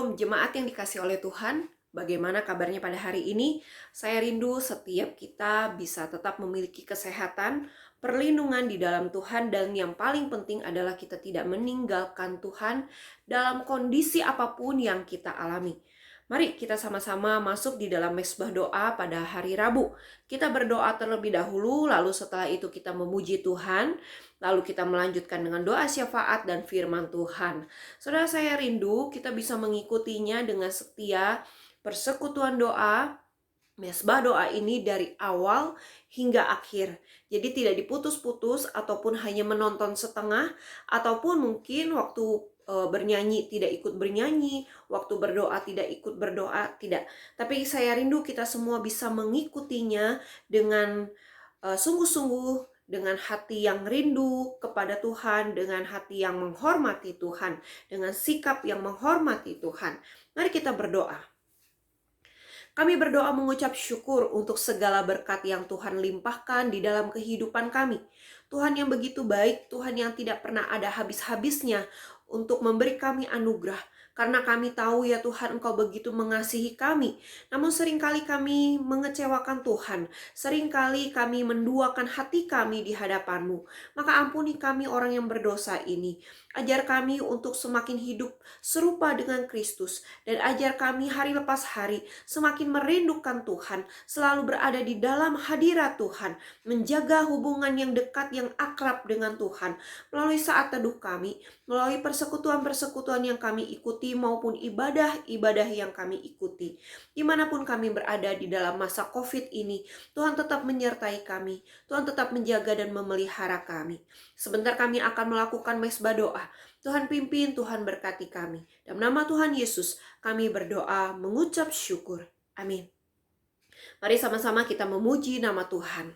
Shalom jemaat yang dikasih oleh Tuhan. Bagaimana kabarnya pada hari ini? Saya rindu setiap kita bisa tetap memiliki kesehatan, perlindungan di dalam Tuhan, dan yang paling penting adalah kita tidak meninggalkan Tuhan dalam kondisi apapun yang kita alami. Mari kita sama-sama masuk di dalam mezbah doa pada hari Rabu. Kita berdoa terlebih dahulu, lalu setelah itu kita memuji Tuhan, lalu kita melanjutkan dengan doa syafaat dan firman Tuhan. Saudara, saya rindu kita bisa mengikutinya dengan setia persekutuan doa, mezbah doa ini dari awal hingga akhir. Jadi tidak diputus-putus ataupun hanya menonton setengah, ataupun mungkin waktu bernyanyi tidak ikut bernyanyi, waktu berdoa tidak ikut berdoa, tidak. Tapi saya rindu kita semua bisa mengikutinya dengan sungguh-sungguh, dengan hati yang rindu kepada Tuhan, dengan hati yang menghormati Tuhan, dengan sikap yang menghormati Tuhan. Mari kita berdoa. Kami berdoa mengucap syukur untuk segala berkat yang Tuhan limpahkan di dalam kehidupan kami. Tuhan yang begitu baik, Tuhan yang tidak pernah ada habis-habisnya untuk memberi kami anugerah. Karena kami tahu ya Tuhan, Engkau begitu mengasihi kami. Namun seringkali kami mengecewakan Tuhan. Seringkali kami menduakan hati kami di hadapan-Mu. Maka ampuni kami orang yang berdosa ini. Ajar kami untuk semakin hidup serupa dengan Kristus. Dan ajar kami hari lepas hari semakin merindukan Tuhan. Selalu berada di dalam hadirat Tuhan. Menjaga hubungan yang dekat, yang akrab dengan Tuhan. Melalui saat teduh kami, melalui persekutuan-persekutuan yang kami ikuti, maupun ibadah-ibadah yang kami ikuti. Dimanapun kami berada di dalam masa COVID ini, Tuhan tetap menyertai kami. Tuhan tetap menjaga dan memelihara kami. Sebentar kami akan melakukan mezbah doa. Tuhan pimpin, Tuhan berkati kami. Dalam nama Tuhan Yesus, kami berdoa mengucap syukur. Amin. Mari sama-sama kita memuji nama Tuhan.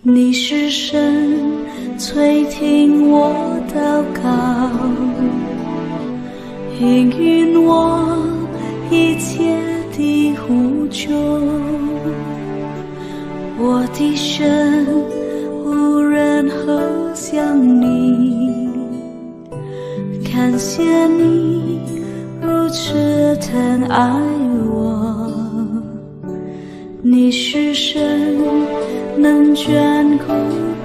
你是神垂听我祷告，应允我一切的呼求。我的神，无人何像你，感谢你如此疼爱我。你是神能眷顾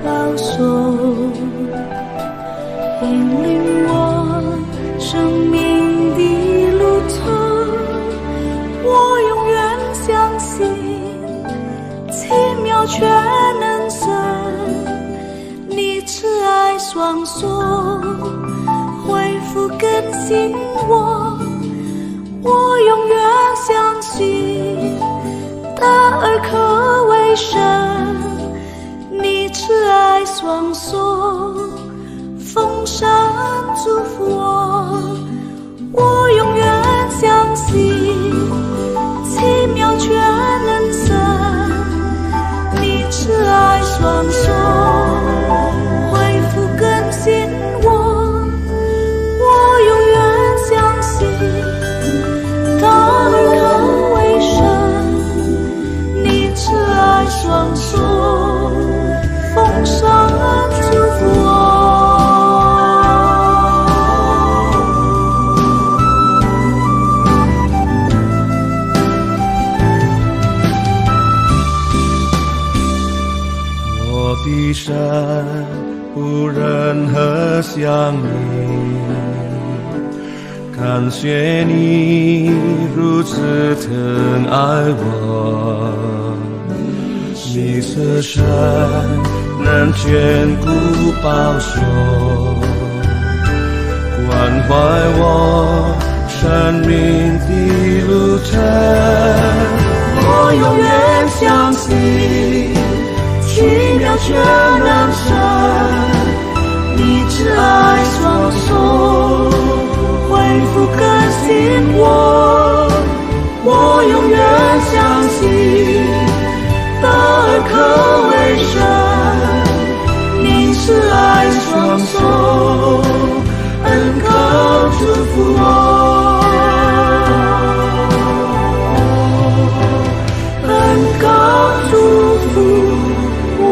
保守，引领我生命的路程。我永远相信奇妙全能神，你慈爱双手恢复更新我。我永远相信大而可畏神，你慈爱双手丰盛祝福我。我永远相信奇妙全能神，你慈爱双手恢复更新我。我永远相信大而可畏神，你慈爱双手丰盛祝福我。我的神，无人何像你，感谢你如此疼爱我。你是神能眷顾保守，关怀我生命的路程。我永远相信，奇妙却能神，你慈爱双手恢复更新我，我永远相信，大而可为神，你慈爱双手恩高祝福我，恩高祝福我。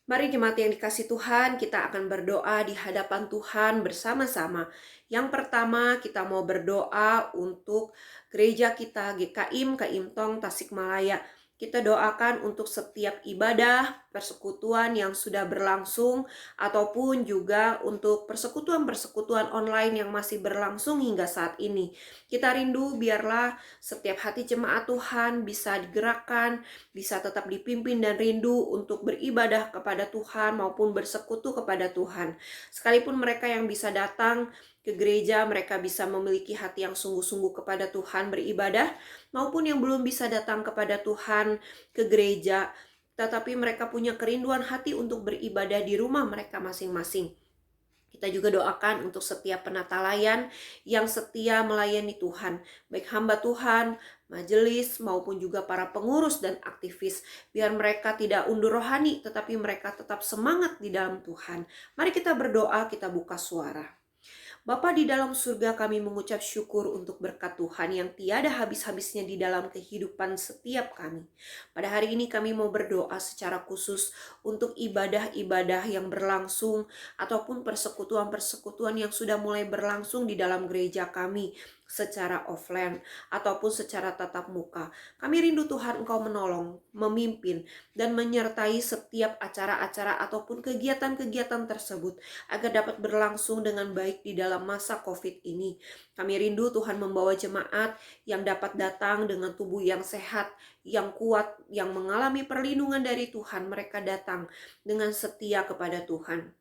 Mari jemaat yang dikasih Tuhan, kita akan berdoa di hadapan Tuhan bersama-sama. Yang pertama, kita mau berdoa untuk gereja kita GKIM Kaimtong Tasikmalaya. Kita doakan untuk setiap ibadah, persekutuan yang sudah berlangsung, ataupun juga untuk persekutuan-persekutuan online yang masih berlangsung hingga saat ini. Kita rindu biarlah setiap hati jemaat Tuhan bisa digerakkan, bisa tetap dipimpin dan rindu untuk beribadah kepada Tuhan maupun bersekutu kepada Tuhan. Sekalipun mereka yang bisa datang ke gereja, mereka bisa memiliki hati yang sungguh-sungguh kepada Tuhan beribadah, maupun yang belum bisa datang kepada Tuhan ke gereja, tetapi mereka punya kerinduan hati untuk beribadah di rumah mereka masing-masing. Kita juga doakan untuk setiap penata layan yang setia melayani Tuhan, baik hamba Tuhan, majelis, maupun juga para pengurus dan aktivis. Biar mereka tidak undur rohani, tetapi mereka tetap semangat di dalam Tuhan. Mari kita berdoa, kita buka suara. Bapa di dalam surga, kami mengucap syukur untuk berkat Tuhan yang tiada habis-habisnya di dalam kehidupan setiap kami. Pada hari ini kami mau berdoa secara khusus untuk ibadah-ibadah yang berlangsung ataupun persekutuan-persekutuan yang sudah mulai berlangsung di dalam gereja kami secara offline ataupun secara tatap muka. Kami rindu Tuhan Engkau menolong, memimpin, dan menyertai setiap acara-acara ataupun kegiatan-kegiatan tersebut agar dapat berlangsung dengan baik di dalam masa COVID ini. Kami rindu Tuhan membawa jemaat yang dapat datang dengan tubuh yang sehat, yang kuat, yang mengalami perlindungan dari Tuhan. Mereka datang dengan setia kepada Tuhan,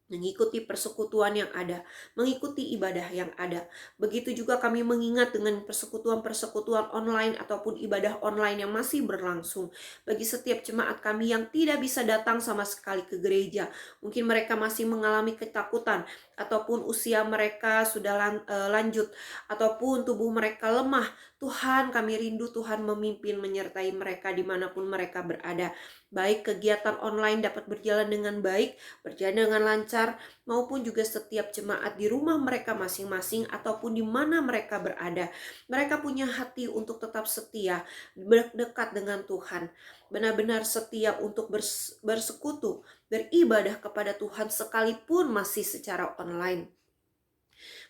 mengikuti persekutuan yang ada, mengikuti ibadah yang ada. Begitu juga kami mengingat dengan persekutuan-persekutuan online ataupun ibadah online yang masih berlangsung. Bagi setiap jemaat kami yang tidak bisa datang sama sekali ke gereja, mungkin mereka masih mengalami ketakutan, ataupun usia mereka sudah lanjut, ataupun tubuh mereka lemah. Tuhan, kami rindu Tuhan memimpin, menyertai mereka dimanapun mereka berada. Baik kegiatan online dapat berjalan dengan baik, berjalan dengan lancar, maupun juga setiap jemaat di rumah mereka masing-masing ataupun di mana mereka berada. Mereka punya hati untuk tetap setia, berdekat dengan Tuhan. Benar-benar setia untuk bersekutu, beribadah kepada Tuhan sekalipun masih secara online.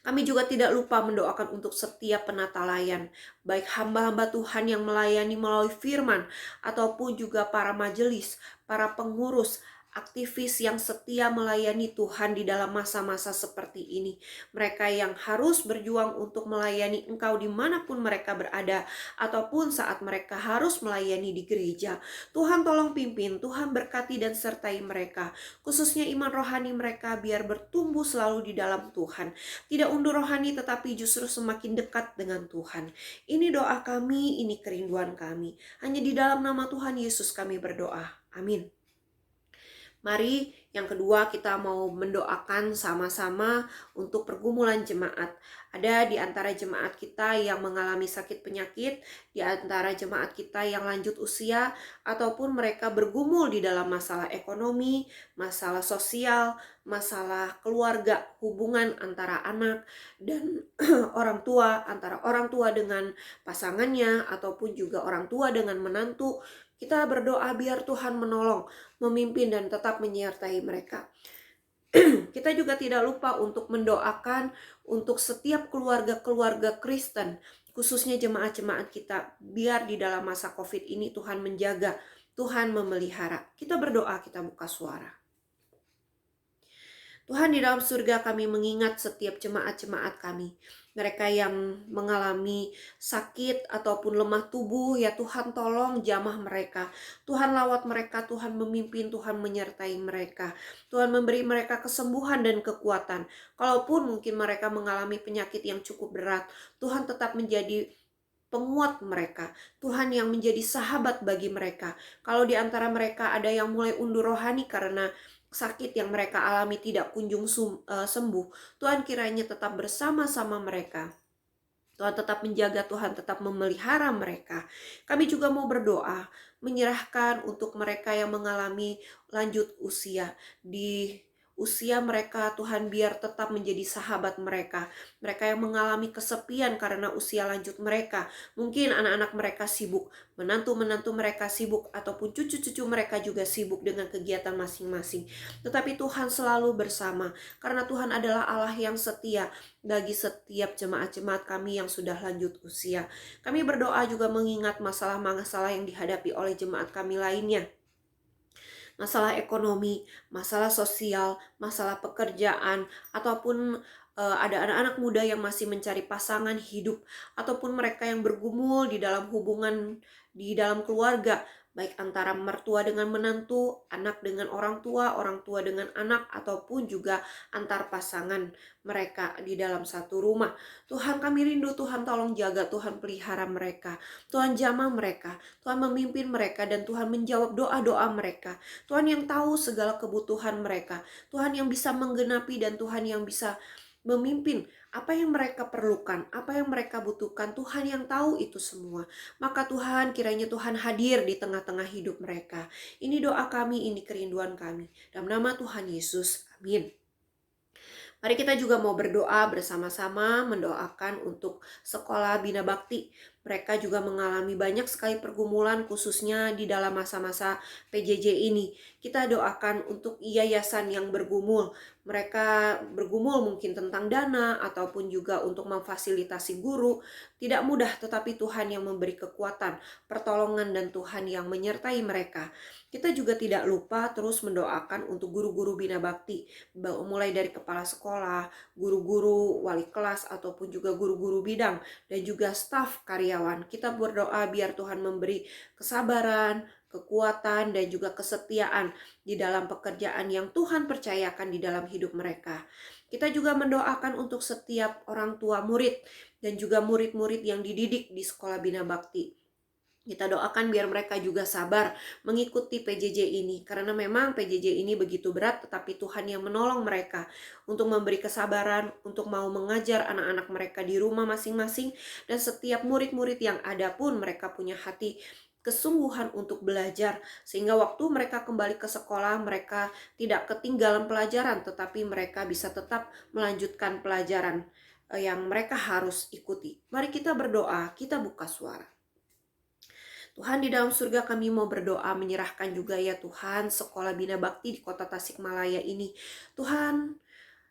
Kami juga tidak lupa mendoakan untuk setiap penata layan, baik hamba-hamba Tuhan yang melayani melalui firman, ataupun juga para majelis, para pengurus, aktivis yang setia melayani Tuhan di dalam masa-masa seperti ini. Mereka yang harus berjuang untuk melayani Engkau dimanapun mereka berada, ataupun saat mereka harus melayani di gereja. Tuhan tolong pimpin, Tuhan berkati dan sertai mereka, khususnya iman rohani mereka biar bertumbuh selalu di dalam Tuhan. Tidak undur rohani tetapi justru semakin dekat dengan Tuhan. Ini doa kami, ini kerinduan kami. Hanya di dalam nama Tuhan Yesus kami berdoa. Amin. Mari yang kedua kita mau mendoakan sama-sama untuk pergumulan jemaat. Ada di antara jemaat kita yang mengalami sakit penyakit, di antara jemaat kita yang lanjut usia, ataupun mereka bergumul di dalam masalah ekonomi, masalah sosial, masalah keluarga, hubungan antara anak dan orang tua, antara orang tua dengan pasangannya, ataupun juga orang tua dengan menantu. Kita berdoa biar Tuhan menolong, memimpin dan tetap menyertai mereka. Kita juga tidak lupa untuk mendoakan untuk setiap keluarga-keluarga Kristen, khususnya jemaat-jemaat kita, biar di dalam masa COVID ini Tuhan menjaga, Tuhan memelihara. Kita berdoa, kita buka suara. Tuhan, di dalam surga kami mengingat setiap jemaat-jemaat kami, mereka yang mengalami sakit ataupun lemah tubuh, ya Tuhan tolong jamah mereka, Tuhan lawat mereka, Tuhan memimpin, Tuhan menyertai mereka, Tuhan memberi mereka kesembuhan dan kekuatan. Kalaupun mungkin mereka mengalami penyakit yang cukup berat, Tuhan tetap menjadi penguat mereka, Tuhan yang menjadi sahabat bagi mereka. Kalau di antara mereka ada yang mulai undur rohani karena sakit yang mereka alami tidak kunjung sembuh, Tuhan kiranya tetap bersama-sama mereka. Tuhan tetap menjaga, Tuhan tetap memelihara mereka. Kami juga mau berdoa, menyerahkan untuk mereka yang mengalami lanjut usia di usia mereka, Tuhan biar tetap menjadi sahabat mereka. Mereka yang mengalami kesepian karena usia lanjut mereka, mungkin anak-anak mereka sibuk, menantu-menantu mereka sibuk, ataupun cucu-cucu mereka juga sibuk dengan kegiatan masing-masing. Tetapi Tuhan selalu bersama, karena Tuhan adalah Allah yang setia bagi setiap jemaat-jemaat kami yang sudah lanjut usia. Kami berdoa juga mengingat masalah-masalah yang dihadapi oleh jemaat kami lainnya. Masalah ekonomi, masalah sosial, masalah pekerjaan, ataupun ada anak-anak muda yang masih mencari pasangan hidup, ataupun mereka yang bergumul di dalam hubungan di dalam keluarga, baik antara mertua dengan menantu, anak dengan orang tua dengan anak, ataupun juga antar pasangan mereka di dalam satu rumah. Tuhan, kami rindu, Tuhan tolong jaga, Tuhan pelihara mereka, Tuhan jamah mereka, Tuhan memimpin mereka, dan Tuhan menjawab doa-doa mereka. Tuhan yang tahu segala kebutuhan mereka, Tuhan yang bisa menggenapi, dan Tuhan yang bisa memimpin apa yang mereka perlukan, apa yang mereka butuhkan. Tuhan yang tahu itu semua. Maka Tuhan, kiranya Tuhan hadir di tengah-tengah hidup mereka. Ini doa kami, ini kerinduan kami. Dalam nama Tuhan Yesus, amin. Mari kita juga mau berdoa bersama-sama, mendoakan untuk sekolah Bina Bakti. Mereka juga mengalami banyak sekali pergumulan, khususnya di dalam masa-masa PJJ ini. Kita doakan untuk yayasan yang bergumul. Mereka bergumul mungkin tentang dana, ataupun juga untuk memfasilitasi guru. Tidak mudah, tetapi Tuhan yang memberi kekuatan, pertolongan, dan Tuhan yang menyertai mereka. Kita juga tidak lupa terus mendoakan untuk guru-guru Bina Bakti, mulai dari kepala sekolah, guru-guru wali kelas, ataupun juga guru-guru bidang, dan juga staf karyawan. Kita berdoa biar Tuhan memberi kesabaran, kekuatan, dan juga kesetiaan di dalam pekerjaan yang Tuhan percayakan di dalam hidup mereka. Kita juga mendoakan untuk setiap orang tua murid dan juga murid-murid yang dididik di sekolah Bina Bakti. Kita doakan biar mereka juga sabar mengikuti PJJ ini, karena memang PJJ ini begitu berat, tetapi Tuhan yang menolong mereka untuk memberi kesabaran, untuk mau mengajar anak-anak mereka di rumah masing-masing. Dan setiap murid-murid yang ada pun mereka punya hati kesungguhan untuk belajar, sehingga waktu mereka kembali ke sekolah mereka tidak ketinggalan pelajaran, tetapi mereka bisa tetap melanjutkan pelajaran yang mereka harus ikuti. Mari kita berdoa, kita buka suara. Tuhan di dalam surga, kami mau berdoa menyerahkan juga ya Tuhan sekolah Bina Bakti di kota Tasikmalaya ini. Tuhan,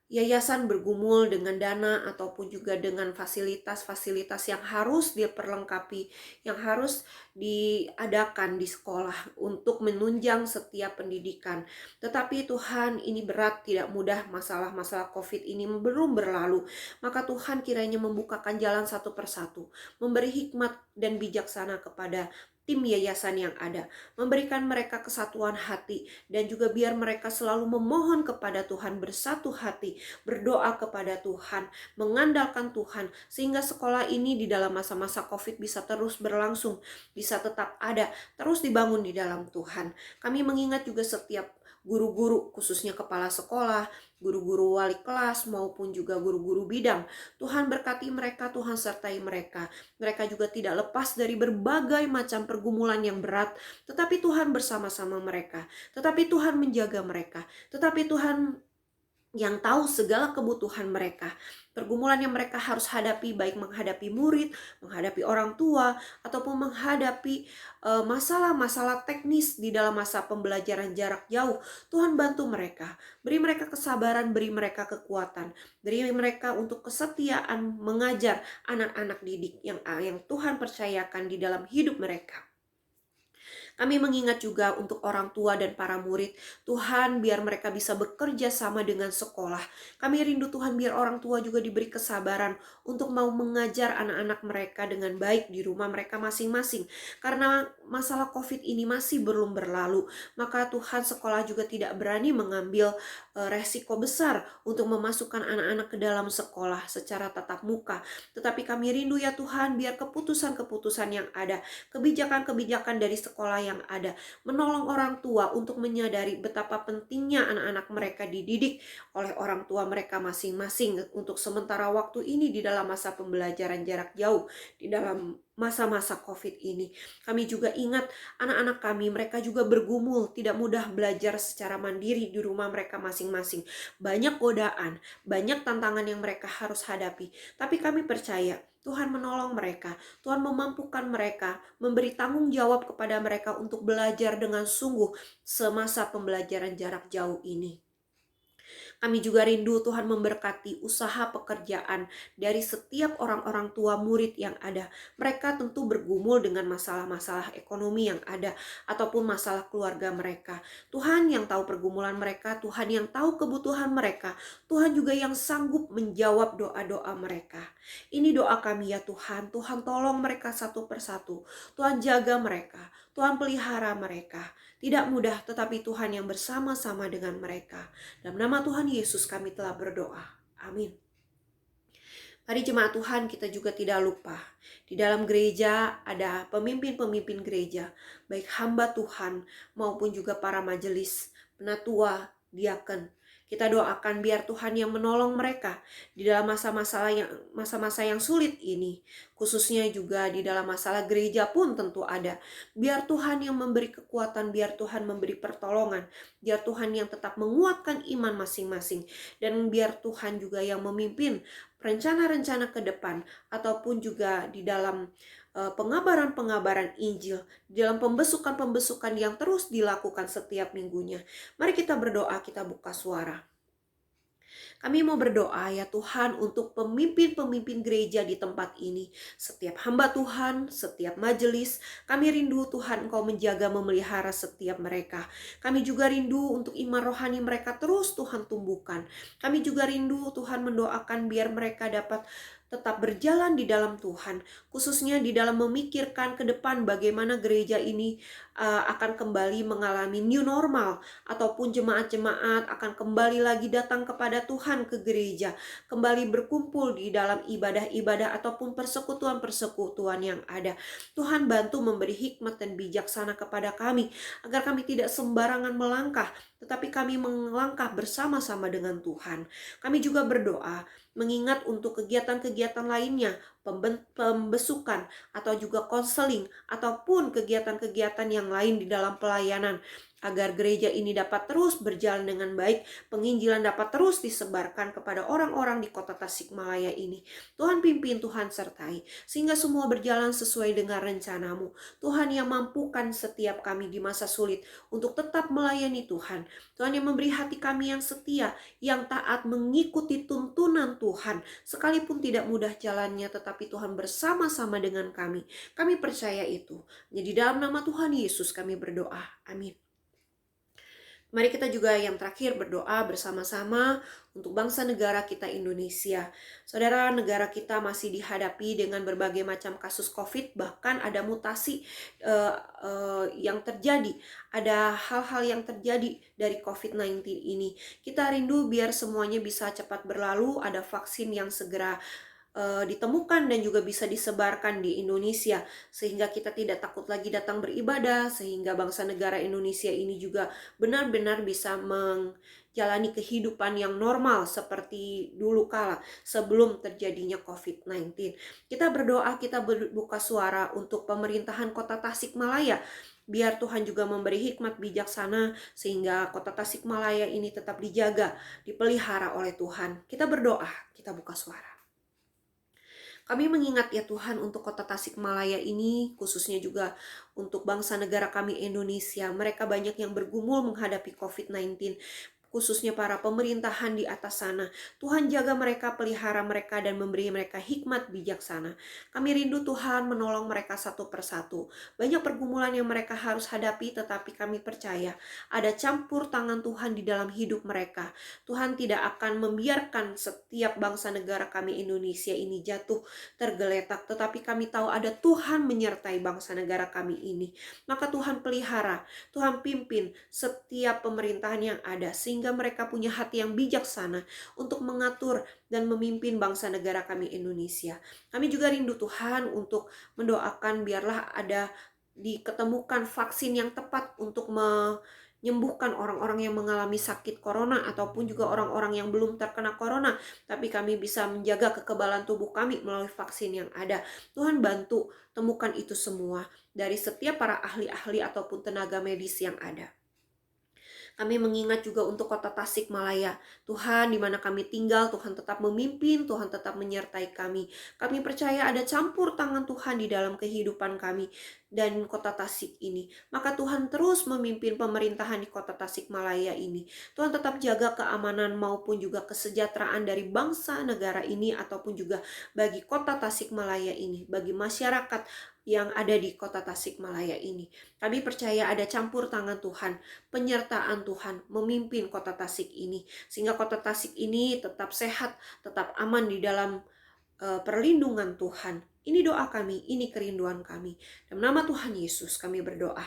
yayasan bergumul dengan dana ataupun juga dengan fasilitas-fasilitas yang harus diperlengkapi, yang harus diadakan di sekolah untuk menunjang setiap pendidikan. Tetapi Tuhan, ini berat, tidak mudah, masalah-masalah COVID ini belum berlalu. Maka Tuhan kiranya membukakan jalan satu persatu, memberi hikmat dan bijaksana kepada tim yayasan yang ada, memberikan mereka kesatuan hati, dan juga biar mereka selalu memohon kepada Tuhan, bersatu hati, berdoa kepada Tuhan, mengandalkan Tuhan, sehingga sekolah ini di dalam masa-masa COVID bisa terus berlangsung, bisa tetap ada, terus dibangun di dalam Tuhan. Kami mengingat juga setiap guru-guru, khususnya kepala sekolah, guru-guru wali kelas, maupun juga guru-guru bidang. Tuhan berkati mereka, Tuhan sertai mereka. Mereka juga tidak lepas dari berbagai macam pergumulan yang berat, tetapi Tuhan bersama-sama mereka. Tetapi Tuhan menjaga mereka. Tetapi Tuhan yang tahu segala kebutuhan mereka, pergumulan yang mereka harus hadapi, baik menghadapi murid, menghadapi orang tua, ataupun menghadapi masalah-masalah teknis di dalam masa pembelajaran jarak jauh. Tuhan bantu mereka, beri mereka kesabaran, beri mereka kekuatan, beri mereka untuk kesetiaan mengajar anak-anak didik yang Tuhan percayakan di dalam hidup mereka. Kami mengingat juga untuk orang tua dan para murid. Tuhan, biar mereka bisa bekerja sama dengan sekolah. Kami rindu Tuhan biar orang tua juga diberi kesabaran untuk mau mengajar anak-anak mereka dengan baik di rumah mereka masing-masing. Karena masalah COVID ini masih belum berlalu, maka Tuhan, sekolah juga tidak berani mengambil resiko besar untuk memasukkan anak-anak ke dalam sekolah secara tatap muka. Tetapi kami rindu ya Tuhan, biar keputusan-keputusan yang ada, kebijakan-kebijakan dari sekolah yang ada, menolong orang tua untuk menyadari betapa pentingnya anak-anak mereka dididik oleh orang tua mereka masing-masing untuk sementara waktu ini di dalam masa pembelajaran jarak jauh, di dalam masa-masa COVID ini. Kami juga ingat anak-anak kami, mereka juga bergumul, tidak mudah belajar secara mandiri di rumah mereka masing-masing. Banyak godaan, banyak tantangan yang mereka harus hadapi. Tapi kami percaya Tuhan menolong mereka, Tuhan memampukan mereka, memberi tanggung jawab kepada mereka untuk belajar dengan sungguh semasa pembelajaran jarak jauh ini. Kami juga rindu Tuhan memberkati usaha pekerjaan dari setiap orang-orang tua murid yang ada. Mereka tentu bergumul dengan masalah-masalah ekonomi yang ada ataupun masalah keluarga mereka. Tuhan yang tahu pergumulan mereka, Tuhan yang tahu kebutuhan mereka, Tuhan juga yang sanggup menjawab doa-doa mereka. Ini doa kami ya Tuhan, Tuhan tolong mereka satu persatu, Tuhan jaga mereka, Tuhan pelihara mereka. Tidak mudah, tetapi Tuhan yang bersama-sama dengan mereka. Dalam nama Tuhan Yesus kami telah berdoa. Amin. Mari jemaat Tuhan, kita juga tidak lupa. Di dalam gereja ada pemimpin-pemimpin gereja, baik hamba Tuhan maupun juga para majelis, penatua, diaken. Kita doakan biar Tuhan yang menolong mereka di dalam masa-masa yang sulit ini. Khususnya juga di dalam masalah gereja pun tentu ada. Biar Tuhan yang memberi kekuatan, biar Tuhan memberi pertolongan, biar Tuhan yang tetap menguatkan iman masing-masing. Dan biar Tuhan juga yang memimpin rencana-rencana ke depan, ataupun juga di dalam pengabaran-pengabaran Injil, dalam pembesukan-pembesukan yang terus dilakukan setiap minggunya. Mari kita berdoa, kita buka suara. Kami mau berdoa ya Tuhan untuk pemimpin-pemimpin gereja di tempat ini. Setiap hamba Tuhan, setiap majelis, kami rindu Tuhan Engkau menjaga, memelihara setiap mereka. Kami juga rindu untuk iman rohani mereka terus Tuhan tumbuhkan. Kami juga rindu Tuhan mendoakan biar mereka dapat tetap berjalan di dalam Tuhan, khususnya di dalam memikirkan ke depan bagaimana gereja ini akan kembali mengalami new normal, ataupun jemaat-jemaat akan kembali lagi datang kepada Tuhan ke gereja, kembali berkumpul di dalam ibadah-ibadah ataupun persekutuan-persekutuan yang ada. Tuhan bantu memberi hikmat dan bijaksana kepada kami, agar kami tidak sembarangan melangkah, tetapi kami melangkah bersama-sama dengan Tuhan. Kami juga berdoa mengingat untuk kegiatan-kegiatan lainnya, pembesukan atau juga konseling ataupun kegiatan-kegiatan yang lain di dalam pelayanan, agar gereja ini dapat terus berjalan dengan baik, penginjilan dapat terus disebarkan kepada orang-orang di kota Tasikmalaya ini. Tuhan pimpin, Tuhan sertai, sehingga semua berjalan sesuai dengan rencanamu. Tuhan yang mampukan setiap kami di masa sulit untuk tetap melayani Tuhan. Tuhan yang memberi hati kami yang setia, yang taat mengikuti tuntunan Tuhan, sekalipun tidak mudah jalannya, tetapi Tuhan bersama-sama dengan kami. Kami percaya itu. Jadi dalam nama Tuhan Yesus kami berdoa. Amin. Mari kita juga yang terakhir berdoa bersama-sama untuk bangsa negara kita Indonesia. Saudara, negara kita masih dihadapi dengan berbagai macam kasus COVID, bahkan ada mutasi yang terjadi. Ada hal-hal yang terjadi dari COVID-19 ini. Kita rindu biar semuanya bisa cepat berlalu, ada vaksin yang segera ditemukan dan juga bisa disebarkan di Indonesia, sehingga kita tidak takut lagi datang beribadah, sehingga bangsa negara Indonesia ini juga benar-benar bisa menjalani kehidupan yang normal seperti dulu kala sebelum terjadinya COVID-19. Kita berdoa, kita berbuka suara untuk pemerintahan kota Tasikmalaya, biar Tuhan juga memberi hikmat bijaksana sehingga kota Tasikmalaya ini tetap dijaga, dipelihara oleh Tuhan. Kita berdoa, kita buka suara. Kami mengingat ya Tuhan untuk kota Tasikmalaya ini, khususnya juga untuk bangsa negara kami Indonesia. Mereka banyak yang bergumul menghadapi COVID-19, khususnya para pemerintahan di atas sana. Tuhan jaga mereka, pelihara mereka, dan memberi mereka hikmat bijaksana. Kami rindu Tuhan menolong mereka satu persatu. Banyak pergumulan yang mereka harus hadapi, tetapi kami percaya ada campur tangan Tuhan di dalam hidup mereka. Tuhan tidak akan membiarkan setiap bangsa negara kami Indonesia ini jatuh tergeletak, tetapi kami tahu ada Tuhan menyertai bangsa negara kami ini. Maka Tuhan pelihara, Tuhan pimpin setiap pemerintahan yang ada, sehingga mereka punya hati yang bijaksana untuk mengatur dan memimpin bangsa negara kami Indonesia. Kami juga rindu Tuhan untuk mendoakan biarlah ada diketemukan vaksin yang tepat untuk menyembuhkan orang-orang yang mengalami sakit corona ataupun juga orang-orang yang belum terkena corona, tapi kami bisa menjaga kekebalan tubuh kami melalui vaksin yang ada. Tuhan bantu temukan itu semua dari setiap para ahli-ahli ataupun tenaga medis yang ada. Kami mengingat juga untuk kota Tasikmalaya. Tuhan, di mana kami tinggal, Tuhan tetap memimpin, Tuhan tetap menyertai kami. Kami percaya ada campur tangan Tuhan di dalam kehidupan kami dan kota Tasik ini. Maka Tuhan terus memimpin pemerintahan di kota Tasikmalaya ini. Tuhan tetap jaga keamanan maupun juga kesejahteraan dari bangsa negara ini ataupun juga bagi kota Tasikmalaya ini, bagi masyarakat yang ada di kota Tasikmalaya ini. Kami percaya ada campur tangan Tuhan, penyertaan Tuhan memimpin kota Tasik ini, sehingga kota Tasik ini tetap sehat, tetap aman di dalam perlindungan Tuhan. Ini doa kami, ini kerinduan kami. Dalam nama Tuhan Yesus kami berdoa.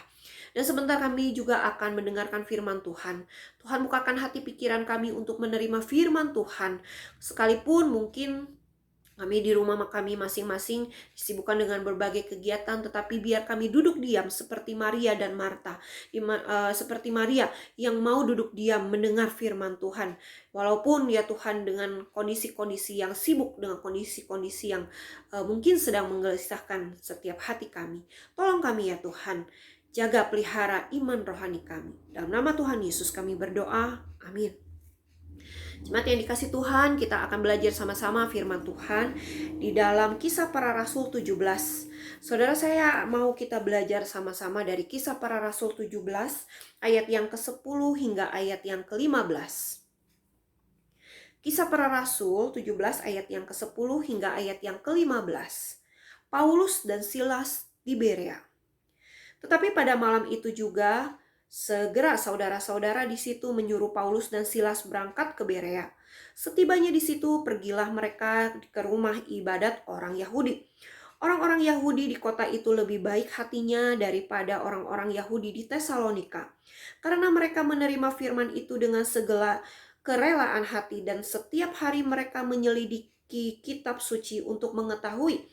Dan sebentar kami juga akan mendengarkan firman Tuhan. Tuhan bukakan hati pikiran kami untuk menerima firman Tuhan. Sekalipun mungkin kami di rumah kami masing-masing disibukkan dengan berbagai kegiatan, tetapi biar kami duduk diam seperti Maria dan Marta. Seperti Maria yang mau duduk diam mendengar firman Tuhan. Walaupun ya Tuhan dengan kondisi-kondisi yang sibuk, dengan kondisi-kondisi yang mungkin sedang menggelisahkan setiap hati kami. Tolong kami ya Tuhan, jaga pelihara iman rohani kami. Dalam nama Tuhan Yesus kami berdoa, amin. Jemaat yang dikasih Tuhan, kita akan belajar sama-sama firman Tuhan di dalam Kisah Para Rasul 17. Saudara, saya mau kita belajar sama-sama dari Kisah Para Rasul 17 ayat yang ke-10 hingga ayat yang ke-15. Kisah Para Rasul 17 ayat yang ke-10 hingga ayat yang ke-15. Paulus dan Silas di Berea. Tetapi pada malam itu juga segera saudara-saudara di situ menyuruh Paulus dan Silas berangkat ke Berea. Setibanya di situ, pergilah mereka ke rumah ibadat orang Yahudi. Orang-orang Yahudi di kota itu lebih baik hatinya daripada orang-orang Yahudi di Tesalonika, karena mereka menerima firman itu dengan segala kerelaan hati, dan setiap hari mereka menyelidiki kitab suci untuk mengetahui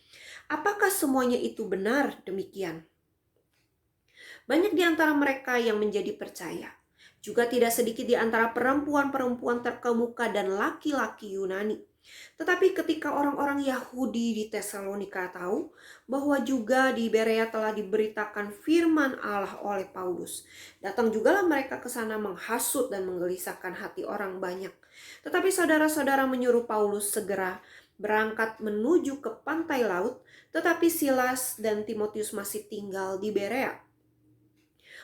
apakah semuanya itu benar demikian. Banyak di antara mereka yang menjadi percaya. Juga tidak sedikit di antara perempuan-perempuan terkemuka dan laki-laki Yunani. Tetapi ketika orang-orang Yahudi di Tesalonika tahu bahwa juga di Berea telah diberitakan firman Allah oleh Paulus, datang jugalah mereka ke sana menghasut dan menggelisahkan hati orang banyak. Tetapi saudara-saudara menyuruh Paulus segera berangkat menuju ke pantai laut, tetapi Silas dan Timotius masih tinggal di Berea.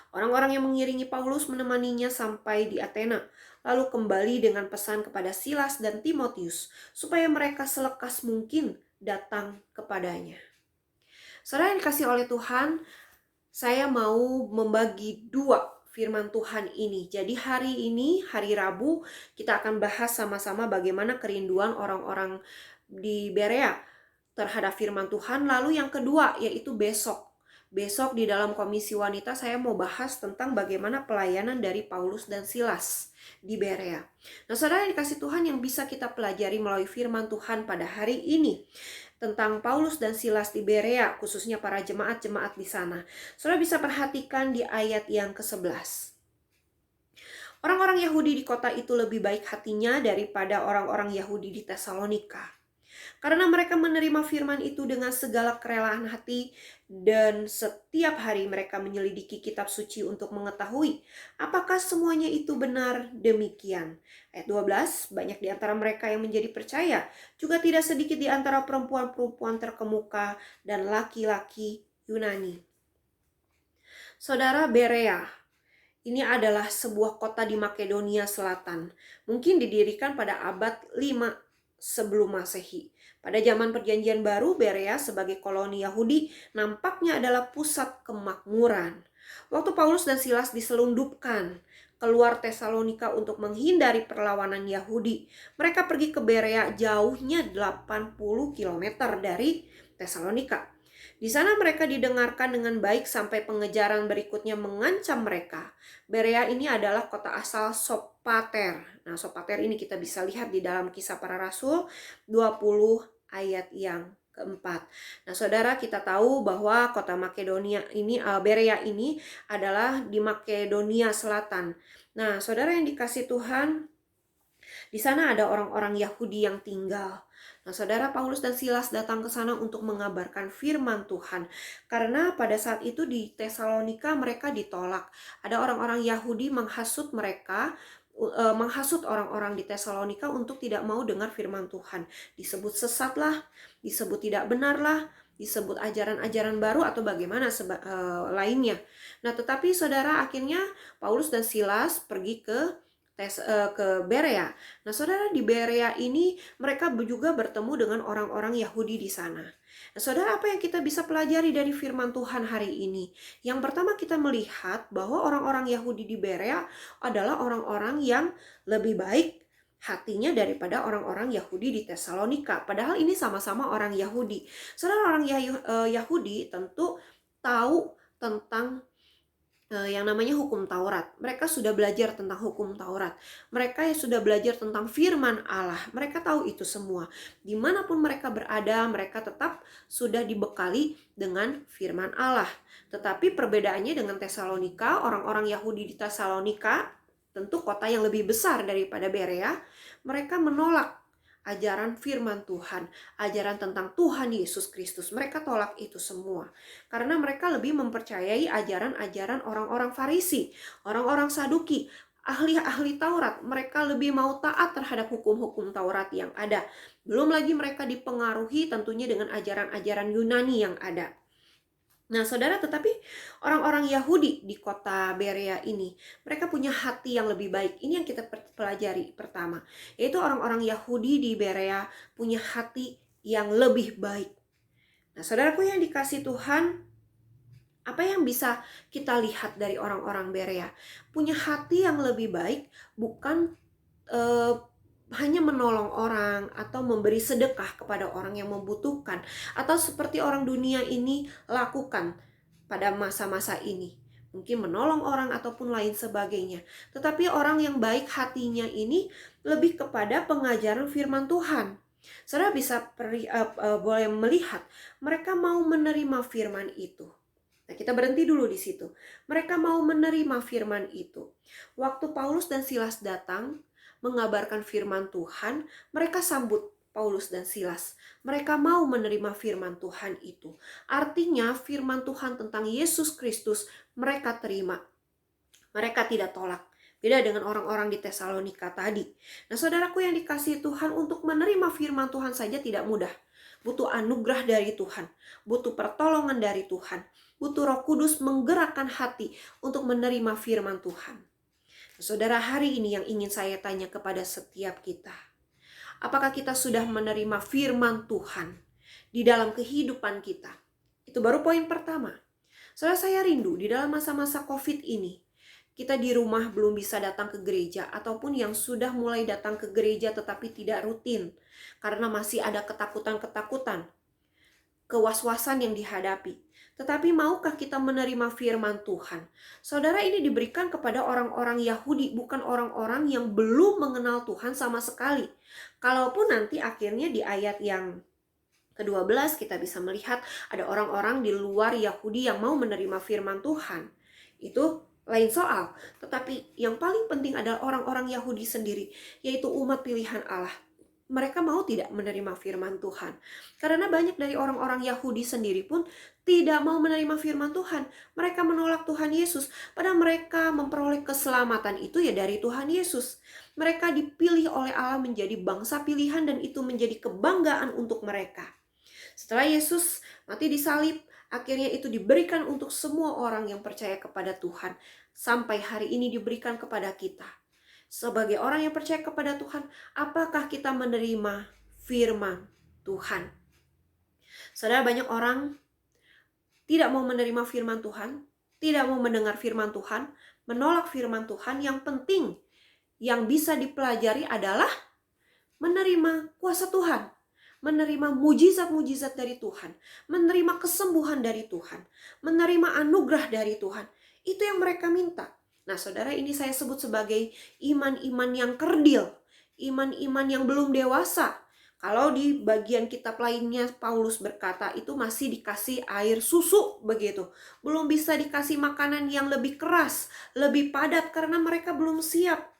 Orang-orang yang mengiringi Paulus menemaninya sampai di Athena, lalu kembali dengan pesan kepada Silas dan Timotius supaya mereka selekas mungkin datang kepadanya. Saudara yang dikasih oleh Tuhan, saya mau membagi dua firman Tuhan ini. Jadi hari ini, hari Rabu, kita akan bahas sama-sama bagaimana kerinduan orang-orang di Berea terhadap firman Tuhan. Lalu yang kedua yaitu besok di dalam Komisi Wanita saya mau bahas tentang bagaimana pelayanan dari Paulus dan Silas di Berea. Nah, saudara yang dikasih Tuhan, yang bisa kita pelajari melalui firman Tuhan pada hari ini tentang Paulus dan Silas di Berea, khususnya para jemaat-jemaat di sana. Saudara bisa perhatikan di ayat yang ke-11. Orang-orang Yahudi di kota itu lebih baik hatinya daripada orang-orang Yahudi di Tesalonika, karena mereka menerima firman itu dengan segala kerelaan hati, dan setiap hari mereka menyelidiki kitab suci untuk mengetahui apakah semuanya itu benar demikian. Ayat 12, banyak di antara mereka yang menjadi percaya, juga tidak sedikit di antara perempuan-perempuan terkemuka dan laki-laki Yunani. Saudara, Berea ini adalah sebuah kota di Makedonia Selatan, mungkin didirikan pada abad 5 sebelum Masehi. Pada zaman Perjanjian Baru, Berea sebagai koloni Yahudi nampaknya adalah pusat kemakmuran. Waktu Paulus dan Silas diselundupkan keluar Tesalonika untuk menghindari perlawanan Yahudi, mereka pergi ke Berea, jauhnya 80 km dari Tesalonika. Di sana mereka didengarkan dengan baik sampai pengejaran berikutnya mengancam mereka. Berea ini adalah kota asal Sopater. Nah, Sopater ini kita bisa lihat di dalam Kisah Para Rasul 20 ayat yang keempat. Nah, saudara, kita tahu bahwa kota Makedonia ini, Berea ini adalah di Makedonia Selatan. Nah, saudara yang dikasih Tuhan, di sana ada orang-orang Yahudi yang tinggal. Nah, saudara, Paulus dan Silas datang ke sana untuk mengabarkan firman Tuhan. Karena pada saat itu di Tesalonika mereka ditolak. Ada orang-orang Yahudi menghasut mereka, menghasut orang-orang di Tesalonika untuk tidak mau dengar firman Tuhan. Disebut sesat lah, disebut tidak benar lah, disebut ajaran-ajaran baru atau bagaimana lainnya. Nah, tetapi saudara, akhirnya Paulus dan Silas pergi ke Berea. Nah, saudara, di Berea ini mereka juga bertemu dengan orang-orang Yahudi di sana. Nah, saudara, apa yang kita bisa pelajari dari firman Tuhan hari ini? Yang pertama, kita melihat bahwa orang-orang Yahudi di Berea adalah orang-orang yang lebih baik hatinya daripada orang-orang Yahudi di Tesalonika. Padahal ini sama-sama orang Yahudi. Saudara, orang Yahudi tentu tahu tentang yang namanya hukum Taurat. Mereka sudah belajar tentang hukum Taurat. Mereka yang sudah belajar tentang firman Allah. Mereka tahu itu semua. Dimanapun mereka berada, mereka tetap sudah dibekali dengan firman Allah. Tetapi perbedaannya dengan Tesalonika, orang-orang Yahudi di Tesalonika, tentu kota yang lebih besar daripada Berea, mereka menolak ajaran firman Tuhan, ajaran tentang Tuhan Yesus Kristus. Mereka tolak itu semua. Karena mereka lebih mempercayai ajaran-ajaran orang-orang Farisi, orang-orang Saduki, ahli-ahli Taurat. Mereka lebih mau taat terhadap hukum-hukum Taurat yang ada. Belum lagi mereka dipengaruhi tentunya dengan ajaran-ajaran Yunani yang ada. Nah, saudara, tetapi orang-orang Yahudi di kota Berea ini, mereka punya hati yang lebih baik. Ini yang kita pelajari pertama, yaitu orang-orang Yahudi di Berea punya hati yang lebih baik. Nah, saudaraku yang dikasih Tuhan, apa yang bisa kita lihat dari orang-orang Berea? Punya hati yang lebih baik, bukan hanya menolong orang atau memberi sedekah kepada orang yang membutuhkan, atau seperti orang dunia ini lakukan pada masa-masa ini, mungkin menolong orang ataupun lain sebagainya. Tetapi orang yang baik hatinya ini lebih kepada pengajaran firman Tuhan. Saudara bisa boleh melihat mereka mau menerima firman itu. Nah, kita berhenti dulu di situ. Mereka mau menerima firman itu. Waktu Paulus dan Silas datang mengabarkan firman Tuhan, mereka sambut Paulus dan Silas. Mereka mau menerima firman Tuhan itu. Artinya firman Tuhan tentang Yesus Kristus mereka terima. Mereka tidak tolak. Beda dengan orang-orang di Tesalonika tadi. Nah, saudaraku yang dikasihi Tuhan, untuk menerima firman Tuhan saja tidak mudah. Butuh anugerah dari Tuhan. Butuh pertolongan dari Tuhan. Butuh Roh Kudus menggerakkan hati untuk menerima firman Tuhan. Saudara, hari ini yang ingin saya tanya kepada setiap kita, apakah kita sudah menerima firman Tuhan di dalam kehidupan kita? Itu baru poin pertama. Saudara, saya rindu di dalam masa-masa COVID ini, kita di rumah belum bisa datang ke gereja, ataupun yang sudah mulai datang ke gereja tetapi tidak rutin, karena masih ada ketakutan-ketakutan, kewaswasan yang dihadapi. Tetapi maukah kita menerima firman Tuhan? Saudara, ini diberikan kepada orang-orang Yahudi, bukan orang-orang yang belum mengenal Tuhan sama sekali. Kalaupun nanti akhirnya di ayat yang ke-12 kita bisa melihat ada orang-orang di luar Yahudi yang mau menerima firman Tuhan. Itu lain soal. Tetapi yang paling penting adalah orang-orang Yahudi sendiri, yaitu umat pilihan Allah. Mereka mau tidak menerima firman Tuhan. Karena banyak dari orang-orang Yahudi sendiri pun tidak mau menerima firman Tuhan. Mereka menolak Tuhan Yesus. Padahal mereka memperoleh keselamatan itu ya dari Tuhan Yesus. Mereka dipilih oleh Allah menjadi bangsa pilihan, dan itu menjadi kebanggaan untuk mereka. Setelah Yesus mati disalib, akhirnya itu diberikan untuk semua orang yang percaya kepada Tuhan. Sampai hari ini diberikan kepada kita. Sebagai orang yang percaya kepada Tuhan, apakah kita menerima firman Tuhan? Saudara, banyak orang tidak mau menerima firman Tuhan, tidak mau mendengar firman Tuhan, menolak firman Tuhan. Yang penting, yang bisa dipelajari adalah menerima kuasa Tuhan, menerima mujizat-mujizat dari Tuhan, menerima kesembuhan dari Tuhan, menerima anugerah dari Tuhan. Itu yang mereka minta. Nah, saudara, ini saya sebut sebagai iman-iman yang kerdil, iman-iman yang belum dewasa. Kalau di bagian kitab lainnya Paulus berkata itu masih dikasih air susu begitu. Belum bisa dikasih makanan yang lebih keras, lebih padat karena mereka belum siap.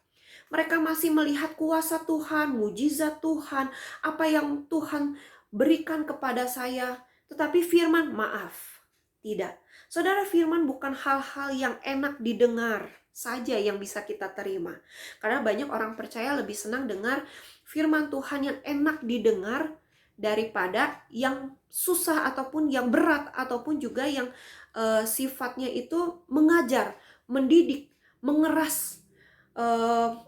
Mereka masih melihat kuasa Tuhan, mujizat Tuhan, apa yang Tuhan berikan kepada saya. Tetapi firman, maaf, tidak. Saudara, firman bukan hal-hal yang enak didengar saja yang bisa kita terima. Karena banyak orang percaya lebih senang dengar firman Tuhan yang enak didengar daripada yang susah ataupun yang berat ataupun juga yang sifatnya itu mengajar, mendidik, mengeras,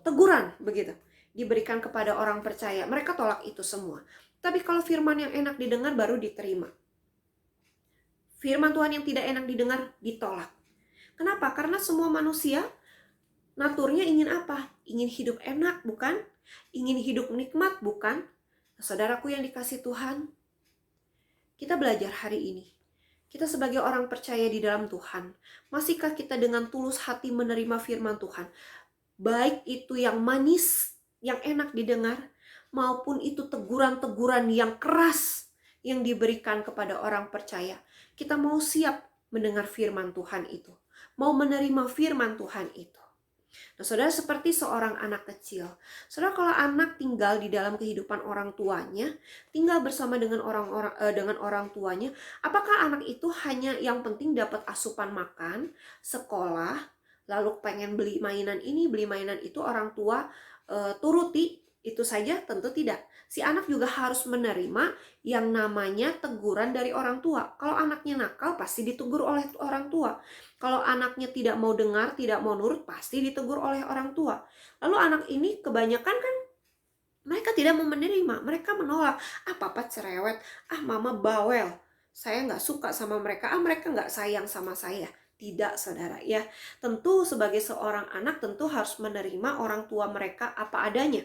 teguran begitu diberikan kepada orang percaya. Mereka tolak itu semua. Tapi kalau firman yang enak didengar baru diterima. Firman Tuhan yang tidak enak didengar ditolak. Kenapa? Karena semua manusia naturnya ingin apa? Ingin hidup enak, bukan? Ingin hidup nikmat, bukan? Saudaraku yang dikasih Tuhan, kita belajar hari ini. Kita sebagai orang percaya di dalam Tuhan, masihkah kita dengan tulus hati menerima firman Tuhan? Baik itu yang manis, yang enak didengar, maupun itu teguran-teguran yang keras yang diberikan kepada orang percaya. Kita mau siap mendengar firman Tuhan itu. Mau menerima firman Tuhan itu. Nah, saudara, seperti seorang anak kecil. Saudara, kalau anak tinggal di dalam kehidupan orang tuanya, tinggal bersama dengan orang tuanya, apakah anak itu hanya yang penting dapat asupan makan, sekolah, lalu pengen beli mainan ini, beli mainan itu, orang tua turuti, itu saja? Tentu tidak. Si anak juga harus menerima yang namanya teguran dari orang tua. Kalau anaknya nakal, pasti ditegur oleh orang tua. Kalau anaknya tidak mau dengar, tidak mau nurut, pasti ditegur oleh orang tua. Lalu anak ini kebanyakan kan mereka tidak mau menerima, mereka menolak. Papa cerewet, mama bawel, saya nggak suka sama mereka, mereka nggak sayang sama saya. Tidak, saudara ya. Tentu sebagai seorang anak tentu harus menerima orang tua mereka apa adanya.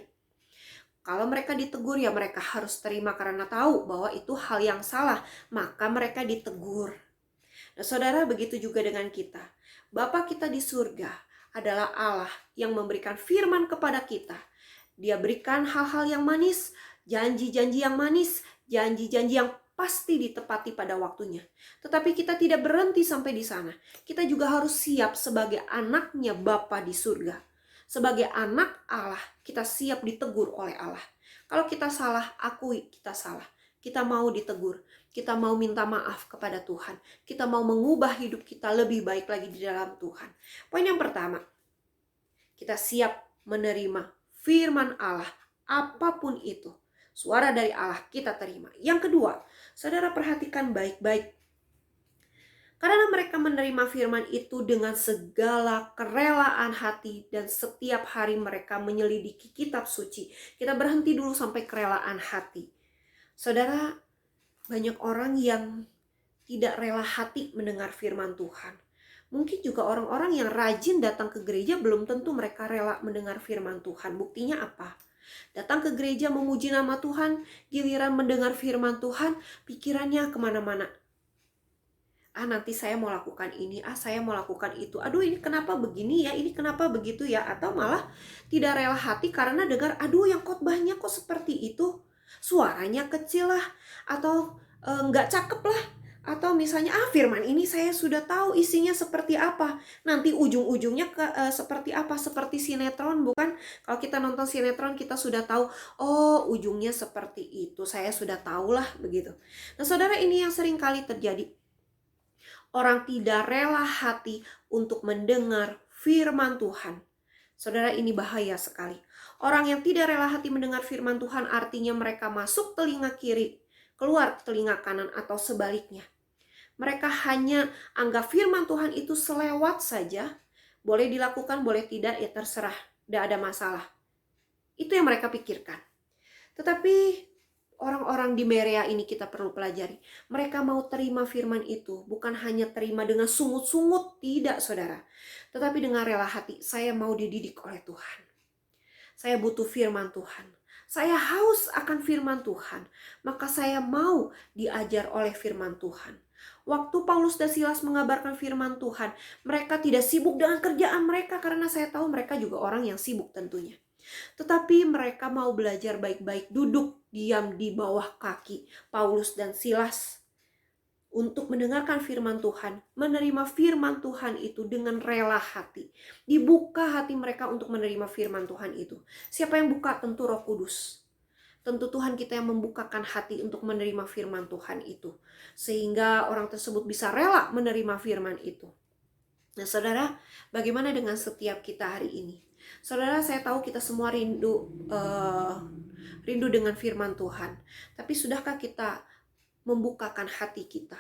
Kalau mereka ditegur ya mereka harus terima karena tahu bahwa itu hal yang salah, maka mereka ditegur. Nah, saudara, begitu juga dengan kita. Bapa kita di surga adalah Allah yang memberikan firman kepada kita. Dia berikan hal-hal yang manis, janji-janji yang manis, janji-janji yang pasti ditepati pada waktunya. Tetapi kita tidak berhenti sampai di sana. Kita juga harus siap sebagai anaknya Bapa di surga. Sebagai anak Allah, kita siap ditegur oleh Allah. Kalau kita salah, akui kita salah. Kita mau ditegur. Kita mau minta maaf kepada Tuhan. Kita mau mengubah hidup kita lebih baik lagi di dalam Tuhan. Poin yang pertama, kita siap menerima firman Allah, apapun itu. Suara dari Allah kita terima. Yang kedua, saudara perhatikan baik-baik. Karena mereka menerima firman itu dengan segala kerelaan hati dan setiap hari mereka menyelidiki kitab suci. Kita berhenti dulu sampai kerelaan hati. Saudara, banyak orang yang tidak rela hati mendengar firman Tuhan. Mungkin juga orang-orang yang rajin datang ke gereja belum tentu mereka rela mendengar firman Tuhan. Buktinya apa? Datang ke gereja memuji nama Tuhan, giliran mendengar firman Tuhan, pikirannya kemana-mana. Nanti saya mau lakukan ini, saya mau lakukan itu. Aduh, ini kenapa begini ya, ini kenapa begitu ya. Atau malah tidak rela hati karena dengar, aduh yang khotbahnya kok seperti itu. Suaranya kecil lah, atau nggak cakep lah. Atau misalnya, firman ini saya sudah tahu isinya seperti apa. Nanti ujung-ujungnya seperti apa, seperti sinetron bukan? Kalau kita nonton sinetron kita sudah tahu, oh ujungnya seperti itu. Saya sudah tahu lah begitu. Nah saudara, ini yang sering kali terjadi. Orang tidak rela hati untuk mendengar firman Tuhan. Saudara, ini bahaya sekali. Orang yang tidak rela hati mendengar firman Tuhan artinya mereka masuk telinga kiri, keluar telinga kanan atau sebaliknya. Mereka hanya anggap firman Tuhan itu selewat saja. Boleh dilakukan, boleh tidak, ya terserah. Tidak ada masalah. Itu yang mereka pikirkan. Tetapi orang-orang di Berea ini kita perlu pelajari. Mereka mau terima firman itu. Bukan hanya terima dengan sungut-sungut. Tidak, saudara. Tetapi dengan rela hati. Saya mau dididik oleh Tuhan. Saya butuh firman Tuhan. Saya haus akan firman Tuhan. Maka saya mau diajar oleh firman Tuhan. Waktu Paulus dan Silas mengabarkan firman Tuhan, mereka tidak sibuk dengan kerjaan mereka. Karena saya tahu mereka juga orang yang sibuk tentunya. Tetapi mereka mau belajar baik-baik, duduk diam di bawah kaki Paulus dan Silas untuk mendengarkan firman Tuhan, menerima firman Tuhan itu dengan rela hati. Dibuka hati mereka untuk menerima firman Tuhan itu. Siapa yang buka? Tentu Roh Kudus. Tentu Tuhan kita yang membukakan hati untuk menerima firman Tuhan itu. Sehingga orang tersebut bisa rela menerima firman itu. Nah saudara, bagaimana dengan setiap kita hari ini? Saudara, saya tahu kita semua rindu dengan firman Tuhan. Tapi sudahkah kita membukakan hati kita,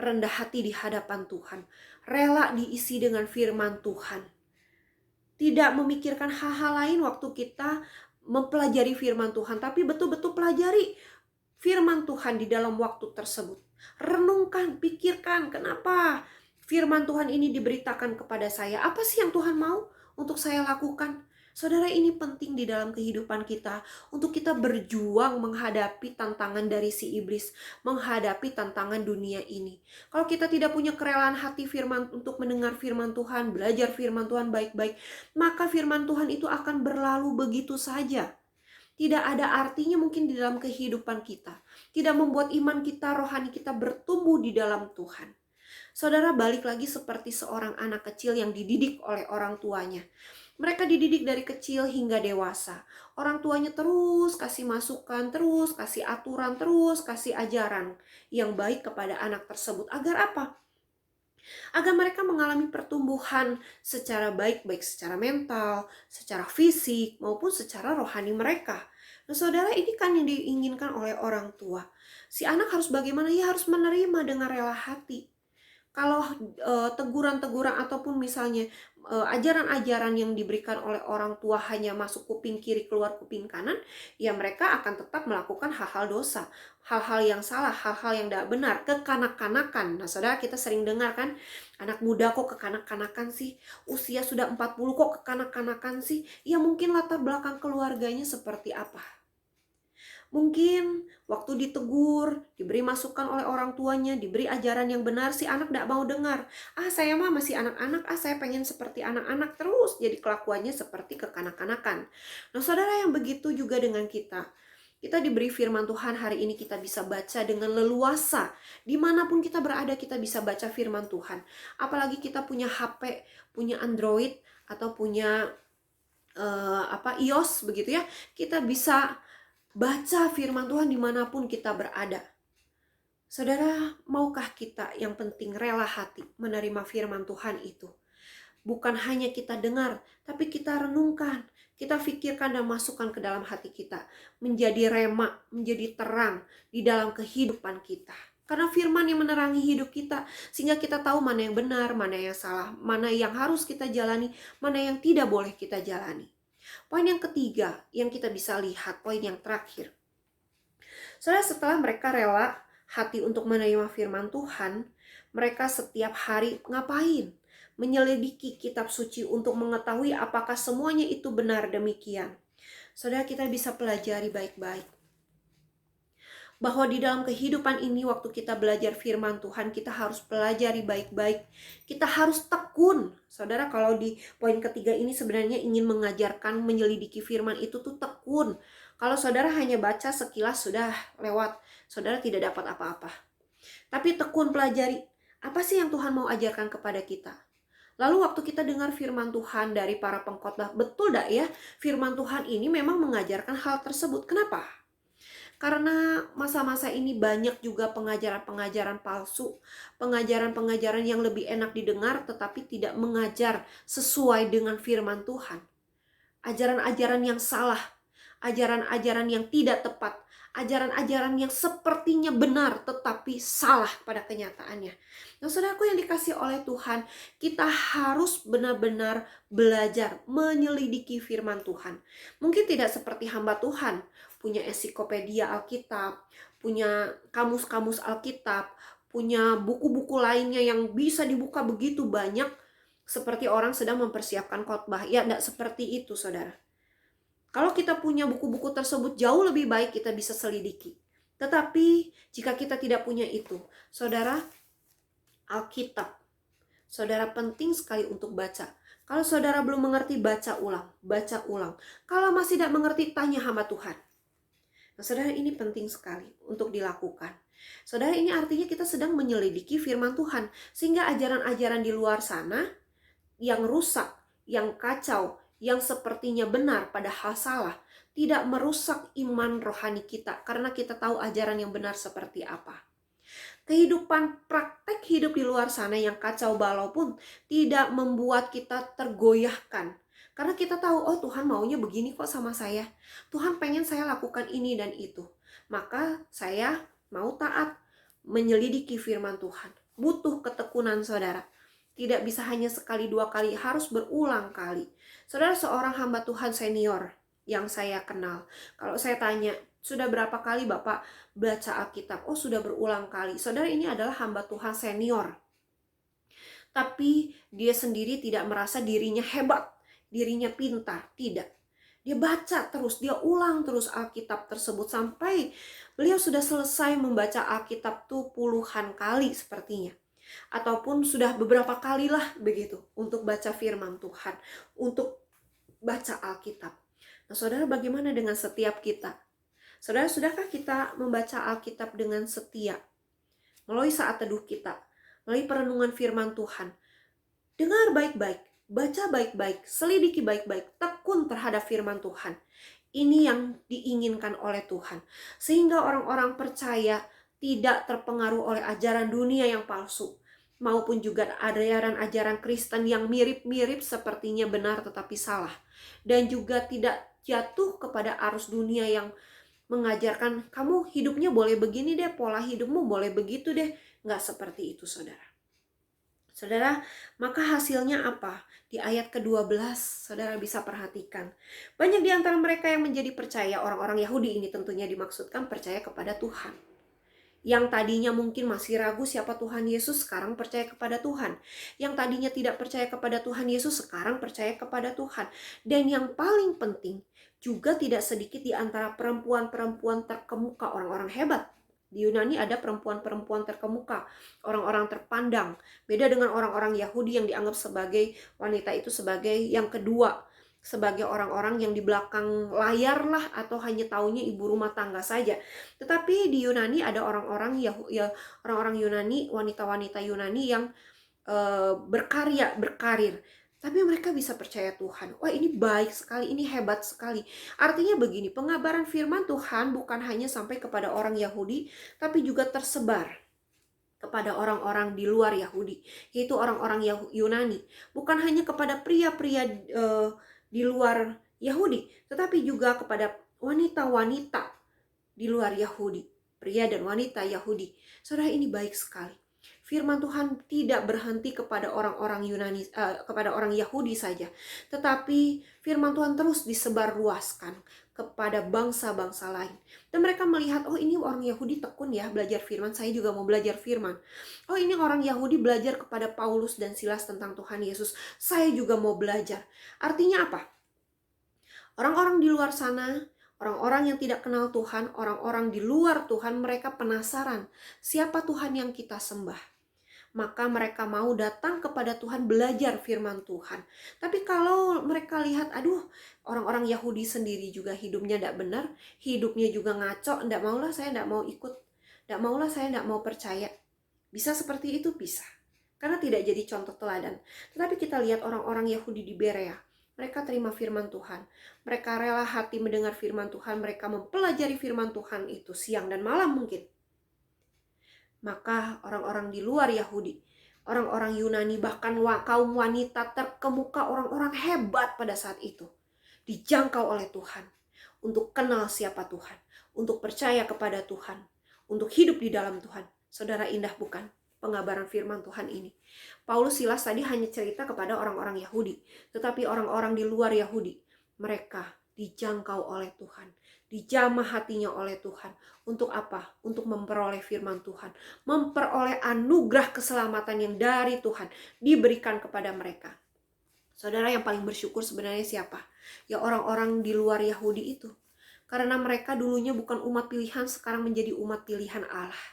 rendah hati di hadapan Tuhan, rela diisi dengan firman Tuhan, tidak memikirkan hal-hal lain waktu kita mempelajari firman Tuhan, tapi betul-betul pelajari firman Tuhan di dalam waktu tersebut. Renungkan, pikirkan, kenapa firman Tuhan ini diberitakan kepada saya? Apa sih yang Tuhan mau untuk saya lakukan? Saudara, ini penting di dalam kehidupan kita untuk kita berjuang menghadapi tantangan dari si iblis, menghadapi tantangan dunia ini. Kalau kita tidak punya kerelaan hati firman untuk mendengar firman Tuhan, belajar firman Tuhan baik-baik, maka firman Tuhan itu akan berlalu begitu saja. Tidak ada artinya mungkin di dalam kehidupan kita. Tidak membuat iman kita, rohani kita bertumbuh di dalam Tuhan. Saudara, balik lagi seperti seorang anak kecil yang dididik oleh orang tuanya. Mereka dididik dari kecil hingga dewasa. Orang tuanya terus kasih masukan, terus kasih aturan, terus kasih ajaran yang baik kepada anak tersebut. Agar apa? Agar mereka mengalami pertumbuhan secara baik-baik, secara mental, secara fisik, maupun secara rohani mereka. Nah saudara, ini kan yang diinginkan oleh orang tua. Si anak harus bagaimana? Ya harus menerima dengan rela hati. Kalau teguran-teguran ataupun misalnya ajaran-ajaran yang diberikan oleh orang tua hanya masuk kuping kiri keluar kuping kanan, ya mereka akan tetap melakukan hal-hal dosa, hal-hal yang salah, hal-hal yang tidak benar, kekanak-kanakan. Nah saudara, kita sering dengar kan, anak muda kok kekanak-kanakan sih, usia sudah 40 kok kekanak-kanakan sih. Ya mungkin latar belakang keluarganya seperti apa. Mungkin waktu ditegur, diberi masukan oleh orang tuanya, diberi ajaran yang benar, si anak tidak mau dengar. Saya mah masih anak-anak, saya pengen seperti anak-anak terus. Jadi kelakuannya seperti kekanak-kanakan. Nah saudara, yang begitu juga dengan kita. Kita diberi firman Tuhan hari ini, kita bisa baca dengan leluasa. Dimanapun kita berada, kita bisa baca firman Tuhan. Apalagi kita punya HP, punya Android, atau punya iOS begitu ya. Kita bisa baca firman Tuhan dimanapun kita berada. Saudara, maukah kita yang penting rela hati menerima firman Tuhan itu? Bukan hanya kita dengar, tapi kita renungkan, kita pikirkan dan masukkan ke dalam hati kita. Menjadi rema, menjadi terang di dalam kehidupan kita. Karena firman yang menerangi hidup kita, sehingga kita tahu mana yang benar, mana yang salah, mana yang harus kita jalani, mana yang tidak boleh kita jalani. Poin yang ketiga yang kita bisa lihat, poin yang terakhir. Saudara, setelah mereka rela hati untuk menerima firman Tuhan, mereka setiap hari ngapain? Menyelidiki kitab suci untuk mengetahui apakah semuanya itu benar demikian. Saudara, kita bisa pelajari baik-baik. Bahwa di dalam kehidupan ini waktu kita belajar firman Tuhan, kita harus pelajari baik-baik. Kita harus tekun. Saudara, kalau di poin ketiga ini sebenarnya ingin mengajarkan menyelidiki firman itu tuh tekun. Kalau saudara hanya baca sekilas sudah lewat, saudara tidak dapat apa-apa. Tapi tekun pelajari, apa sih yang Tuhan mau ajarkan kepada kita? Lalu waktu kita dengar firman Tuhan dari para pengkhotbah, betul tak ya? Firman Tuhan ini memang mengajarkan hal tersebut. Kenapa? Karena masa-masa ini banyak juga pengajaran-pengajaran palsu, pengajaran-pengajaran yang lebih enak didengar tetapi tidak mengajar sesuai dengan firman Tuhan. Ajaran-ajaran yang salah, ajaran-ajaran yang tidak tepat, ajaran-ajaran yang sepertinya benar tetapi salah pada kenyataannya. Nah saudaraku yang dikasih oleh Tuhan, kita harus benar-benar belajar menyelidiki firman Tuhan. Mungkin tidak seperti hamba Tuhan, punya ensiklopedia Alkitab, punya kamus-kamus Alkitab, punya buku-buku lainnya yang bisa dibuka begitu banyak seperti orang sedang mempersiapkan khotbah. Ya, tidak seperti itu saudara. Kalau kita punya buku-buku tersebut jauh lebih baik kita bisa selidiki. Tetapi jika kita tidak punya itu, saudara, Alkitab, saudara penting sekali untuk baca. Kalau saudara belum mengerti, baca ulang, baca ulang. Kalau masih tidak mengerti, tanya hamba Tuhan. Nah, saudara, ini penting sekali untuk dilakukan. Saudara, ini artinya kita sedang menyelidiki firman Tuhan, sehingga ajaran-ajaran di luar sana yang rusak, yang kacau, yang sepertinya benar padahal salah, tidak merusak iman rohani kita, karena kita tahu ajaran yang benar seperti apa. Kehidupan praktek hidup di luar sana yang kacau balau pun tidak membuat kita tergoyahkan. Karena kita tahu, oh Tuhan maunya begini kok sama saya. Tuhan pengen saya lakukan ini dan itu. Maka saya mau taat menyelidiki firman Tuhan. Butuh ketekunan saudara. Tidak bisa hanya sekali dua kali, harus berulang kali. Saudara, seorang hamba Tuhan senior yang saya kenal, kalau saya tanya, sudah berapa kali Bapak baca Alkitab? Oh, sudah berulang kali. Saudara, ini adalah hamba Tuhan senior. Tapi dia sendiri tidak merasa dirinya hebat, dirinya pintar. Tidak. Dia baca terus, dia ulang terus Alkitab tersebut sampai beliau sudah selesai membaca Alkitab tuh puluhan kali sepertinya. Ataupun sudah beberapa kalilah begitu untuk baca firman Tuhan, untuk baca Alkitab. Nah, saudara, bagaimana dengan setiap kita? Saudara, sudahkah kita membaca Alkitab dengan setia? Melalui saat teduh kita, melalui perenungan firman Tuhan. Dengar baik-baik, baca baik-baik, selidiki baik-baik, tekun terhadap firman Tuhan. Ini yang diinginkan oleh Tuhan. Sehingga orang-orang percaya tidak terpengaruh oleh ajaran dunia yang palsu, maupun juga ajaran-ajaran Kristen yang mirip-mirip sepertinya benar tetapi salah. Dan juga tidak jatuh kepada arus dunia yang mengajarkan kamu hidupnya boleh begini deh, pola hidupmu boleh begitu deh. Nggak seperti itu saudara. Saudara, maka hasilnya apa? Di ayat ke-12 saudara bisa perhatikan. Banyak di antara mereka yang menjadi percaya, orang-orang Yahudi ini tentunya dimaksudkan, percaya kepada Tuhan. Yang tadinya mungkin masih ragu siapa Tuhan Yesus, sekarang percaya kepada Tuhan. Yang tadinya tidak percaya kepada Tuhan Yesus, sekarang percaya kepada Tuhan. Dan yang paling penting, juga tidak sedikit di antara perempuan-perempuan terkemuka, orang-orang hebat. Di Yunani ada perempuan-perempuan terkemuka, orang-orang terpandang. Beda dengan orang-orang Yahudi yang dianggap sebagai wanita itu sebagai yang kedua, sebagai orang-orang yang di belakang layar lah, atau hanya taunya ibu rumah tangga saja. Tetapi di Yunani ada orang-orang orang-orang Yunani, wanita-wanita Yunani yang berkarya, berkarir. Tapi mereka bisa percaya Tuhan. Wah, ini baik sekali, ini hebat sekali. Artinya begini, pengabaran firman Tuhan bukan hanya sampai kepada orang Yahudi, tapi juga tersebar kepada orang-orang di luar Yahudi, yaitu orang-orang Yunani. Bukan hanya kepada pria-pria di luar Yahudi, tetapi juga kepada wanita-wanita di luar Yahudi, pria dan wanita Yahudi. Saudara, ini baik sekali. Firman Tuhan tidak berhenti kepada orang-orang Yunani, kepada orang Yahudi saja, tetapi firman Tuhan terus disebarluaskan kepada bangsa-bangsa lain. Dan mereka melihat, oh ini orang Yahudi tekun ya belajar firman, saya juga mau belajar firman. Oh ini orang Yahudi belajar kepada Paulus dan Silas tentang Tuhan Yesus, saya juga mau belajar. Artinya apa? Orang-orang di luar sana, orang-orang yang tidak kenal Tuhan, orang-orang di luar Tuhan, mereka penasaran siapa Tuhan yang kita sembah. Maka mereka mau datang kepada Tuhan, belajar firman Tuhan. Tapi kalau mereka lihat, aduh, orang-orang Yahudi sendiri juga hidupnya tidak benar, hidupnya juga ngaco, tidak maulah saya tidak mau ikut, tidak maulah saya tidak mau percaya. Bisa seperti itu? Bisa. Karena tidak jadi contoh teladan. Tetapi kita lihat orang-orang Yahudi di Berea, mereka terima firman Tuhan. Mereka rela hati mendengar firman Tuhan, mereka mempelajari firman Tuhan itu siang dan malam mungkin. Maka orang-orang di luar Yahudi, orang-orang Yunani, bahkan kaum wanita terkemuka, orang-orang hebat pada saat itu, dijangkau oleh Tuhan untuk kenal siapa Tuhan, untuk percaya kepada Tuhan, untuk hidup di dalam Tuhan. Saudara, indah bukan pengabaran firman Tuhan ini? Paulus, Silas tadi hanya cerita kepada orang-orang Yahudi, tetapi orang-orang di luar Yahudi, mereka dijangkau oleh Tuhan, dijamah hatinya oleh Tuhan. Untuk apa? Untuk memperoleh firman Tuhan, memperoleh anugerah keselamatan yang dari Tuhan diberikan kepada mereka. Saudara, yang paling bersyukur sebenarnya siapa? Ya orang-orang di luar Yahudi itu. Karena mereka dulunya bukan umat pilihan, sekarang menjadi umat pilihan Allah.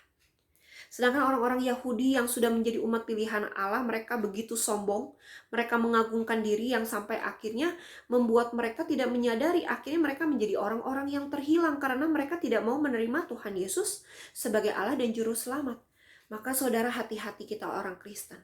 Sedangkan orang-orang Yahudi yang sudah menjadi umat pilihan Allah, mereka begitu sombong, mereka mengagungkan diri yang sampai akhirnya membuat mereka tidak menyadari, akhirnya mereka menjadi orang-orang yang terhilang karena mereka tidak mau menerima Tuhan Yesus sebagai Allah dan Juru Selamat. Maka saudara, hati-hati kita orang Kristen.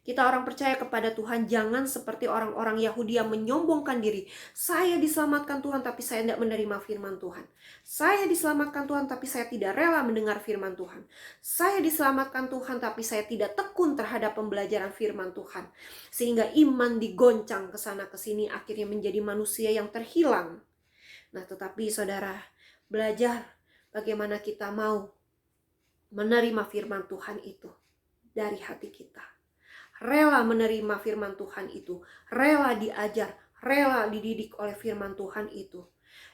Kita orang percaya kepada Tuhan, jangan seperti orang-orang Yahudi yang menyombongkan diri. Saya diselamatkan Tuhan, tapi saya tidak menerima firman Tuhan. Saya diselamatkan Tuhan, tapi saya tidak rela mendengar firman Tuhan. Saya diselamatkan Tuhan, tapi saya tidak tekun terhadap pembelajaran firman Tuhan. Sehingga iman digoncang ke sana ke sini, akhirnya menjadi manusia yang terhilang. Nah, tetapi saudara, belajar bagaimana kita mau menerima firman Tuhan itu dari hati kita. Rela menerima firman Tuhan itu, rela diajar, rela dididik oleh firman Tuhan itu.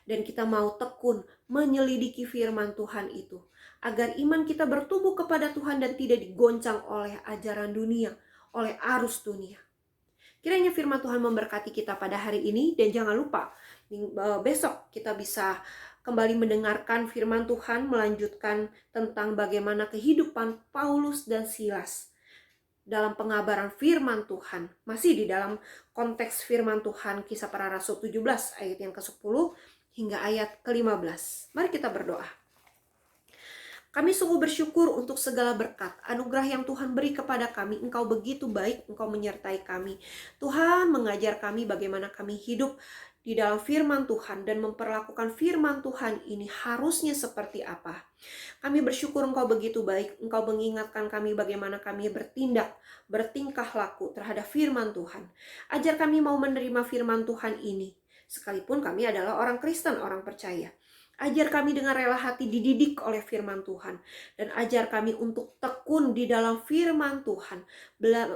Dan kita mau tekun menyelidiki firman Tuhan itu, agar iman kita bertumbuh kepada Tuhan dan tidak digoncang oleh ajaran dunia, oleh arus dunia. Kiranya firman Tuhan memberkati kita pada hari ini, dan jangan lupa besok kita bisa kembali mendengarkan firman Tuhan, melanjutkan tentang bagaimana kehidupan Paulus dan Silas dalam pengabaran firman Tuhan. Masih di dalam konteks firman Tuhan, Kisah Para Rasul 17 ayat yang ke-10 hingga ayat ke-15. Mari kita berdoa. Kami sungguh bersyukur untuk segala berkat, anugerah yang Tuhan beri kepada kami. Engkau begitu baik, Engkau menyertai kami. Tuhan mengajar kami bagaimana kami hidup di dalam firman Tuhan dan memperlakukan firman Tuhan ini harusnya seperti apa. Kami bersyukur Engkau begitu baik. Engkau mengingatkan kami bagaimana kami bertindak, bertingkah laku terhadap firman Tuhan. Ajar kami mau menerima firman Tuhan ini, sekalipun kami adalah orang Kristen, orang percaya. Ajar kami dengan rela hati dididik oleh firman Tuhan. Dan ajar kami untuk tekun di dalam firman Tuhan,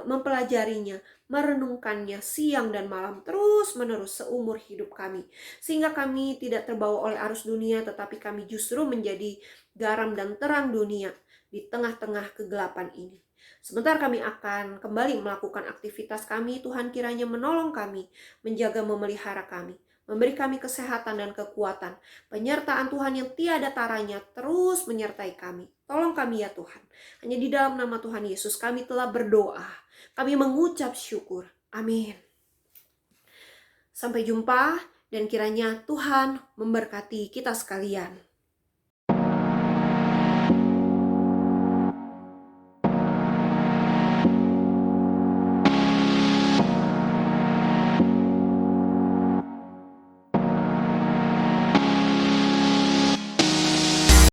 mempelajarinya, merenungkannya siang dan malam terus menerus seumur hidup kami. Sehingga kami tidak terbawa oleh arus dunia, tetapi kami justru menjadi garam dan terang dunia di tengah-tengah kegelapan ini. Sebentar kami akan kembali melakukan aktivitas kami. Tuhan kiranya menolong kami, menjaga memelihara kami, memberi kami kesehatan dan kekuatan. Penyertaan Tuhan yang tiada taranya terus menyertai kami. Tolong kami ya Tuhan. Hanya di dalam nama Tuhan Yesus kami telah berdoa. Kami mengucap syukur. Amin. Sampai jumpa, dan kiranya Tuhan memberkati kita sekalian.